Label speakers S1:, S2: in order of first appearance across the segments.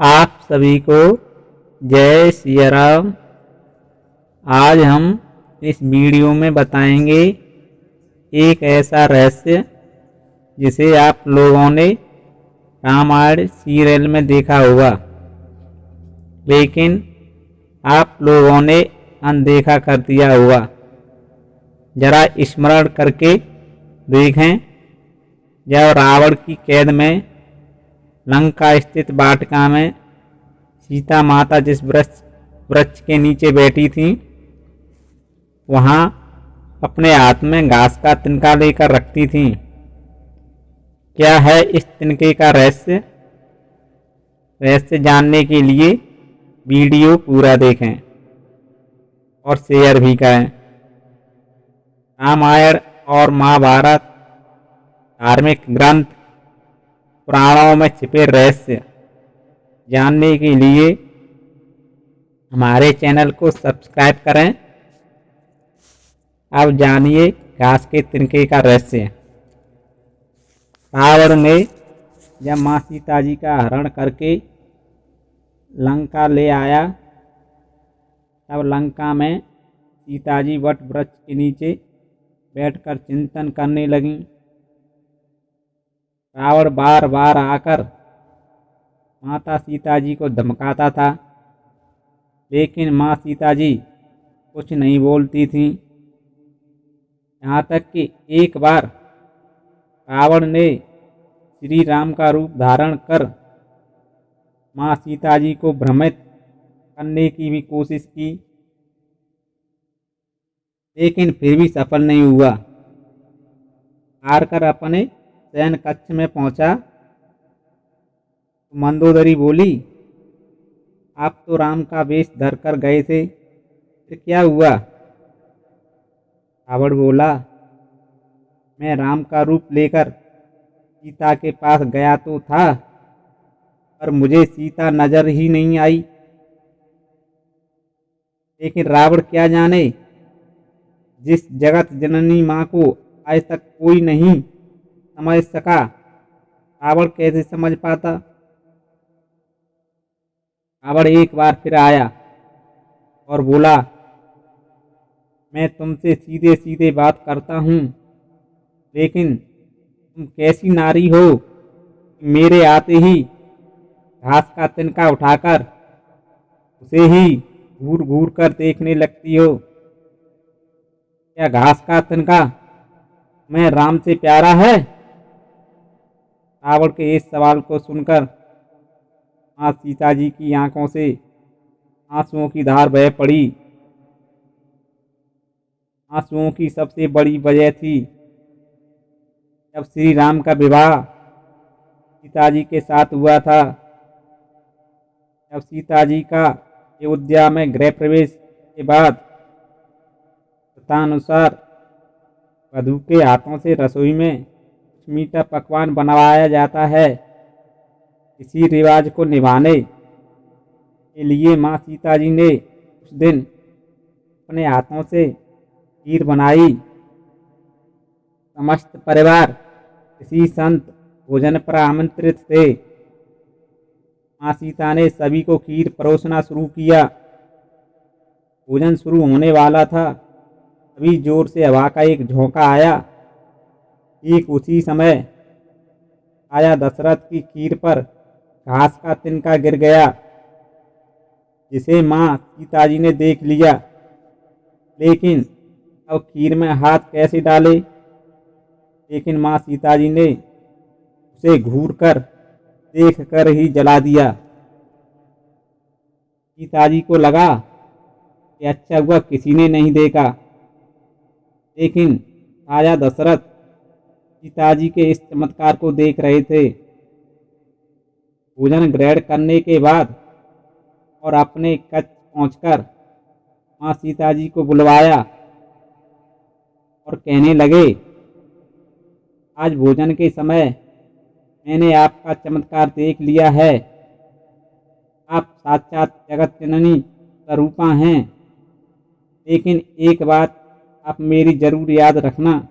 S1: आप सभी को जय सिया राम। आज हम इस वीडियो में बताएंगे एक ऐसा रहस्य जिसे आप लोगों ने रामायण सीरियल में देखा होगा, लेकिन आप लोगों ने अनदेखा कर दिया होगा। जरा स्मरण करके देखें, जब रावण की कैद में लंका स्थित वाटिका में सीता माता जिस वृक्ष के नीचे बैठी थी, वहां अपने हाथ में घास का तिनका लेकर रखती थी। क्या है इस तिनके का रहस्य? रहस्य जानने के लिए वीडियो पूरा देखें और शेयर भी करें। रामायण और महाभारत धार्मिक ग्रंथ पुराणों में छिपे रहस्य जानने के लिए हमारे चैनल को सब्सक्राइब करें। अब जानिए घास के तिनके का रहस्य। रावण ने जब माँ सीता जी का हरण करके लंका ले आया, तब लंका में सीता जी वट वृक्ष के नीचे बैठकर चिंतन करने लगी। रावण बार बार आकर माता सीता जी को धमकाता था, लेकिन माँ सीता जी कुछ नहीं बोलती थी। यहाँ तक कि एक बार रावण ने श्री राम का रूप धारण कर माँ सीता जी को भ्रमित करने की भी कोशिश की, लेकिन फिर भी सफल नहीं हुआ। हार कर अपने शयन कक्ष में पहुंचा तो मंदोदरी बोली, आप तो राम का वेश धर कर गए थे, फिर क्या हुआ? रावण बोला, मैं राम का रूप लेकर सीता के पास गया तो था, पर मुझे सीता नजर ही नहीं आई। लेकिन रावण क्या जाने, जिस जगत जननी माँ को आज तक कोई नहीं समझ सका, रावण कैसे समझ पाता? रावण एक बार फिर आया और बोला, मैं तुमसे सीधे सीधे बात करता हूँ, लेकिन तुम कैसी नारी हो कि मेरे आते ही घास का तिनका उठाकर उसे ही घूर घूर कर देखने लगती हो? क्या घास का तिनका मैं राम से प्यारा है? रावण के इस सवाल को सुनकर माँ सीता जी की आंखों से आंसुओं की धार बह पड़ी। आंसुओं की सबसे बड़ी वजह थी जब श्री राम का विवाह सीता जी के साथ हुआ था। जब सीता जी का अयोध्या में गृह प्रवेश के बाद प्रथानुसार वधू के हाथों से रसोई में कुछ मीठा पकवान बनवाया जाता है। इसी रिवाज को निभाने के लिए माँ सीता जी ने उस दिन अपने हाथों से खीर बनाई। समस्त परिवार इसी संत भोजन पर आमंत्रित थे। माँ सीता ने सभी को खीर परोसना शुरू किया। भोजन शुरू होने वाला था, तभी जोर से हवा का एक झोंका आया। ठीक उसी समय राजा दशरथ की खीर पर घास का तिनका गिर गया, जिसे माँ सीता जी ने देख लिया। लेकिन अब खीर में हाथ कैसे डाले? लेकिन माँ सीता जी ने उसे घूर कर देख कर ही जला दिया। सीता जी को लगा कि अच्छा हुआ किसी ने नहीं देखा, लेकिन राजा दशरथ सीता जी के इस चमत्कार को देख रहे थे। भोजन ग्रहण करने के बाद और अपने कक्ष पहुंचकर माँ सीता जी को बुलवाया और कहने लगे, आज भोजन के समय मैंने आपका चमत्कार देख लिया है। आप साक्षात जगत जननी स्वरूपा हैं, लेकिन एक बात आप मेरी जरूर याद रखना,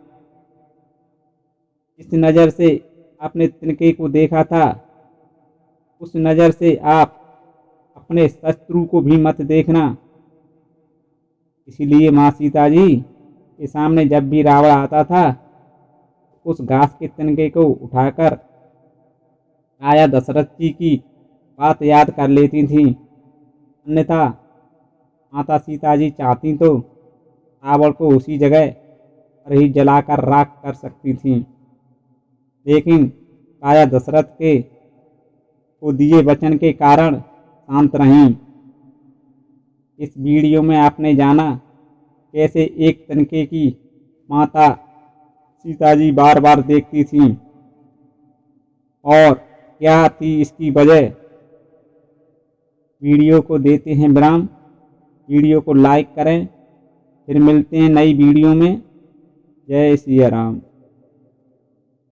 S1: जिस नज़र से आपने तिनके को देखा था, उस नज़र से आप अपने शत्रु को भी मत देखना। इसलिए माँ सीता जी के सामने जब भी रावण आता था उस घास के तिनके को उठाकर राजा दशरथ जी की बात याद कर लेती थीं। अन्यथा माता सीता जी चाहती तो रावण को उसी जगह पर ही जलाकर राख कर सकती थीं, लेकिन राजा दशरथ के को दिए वचन के कारण शांत रहीं। इस वीडियो में आपने जाना कैसे एक तिनके की माता सीता जी बार बार देखती थीं और क्या थी इसकी वजह। वीडियो को देते हैं विराम। वीडियो को लाइक करें। फिर मिलते हैं नई वीडियो में। जय सिया राम।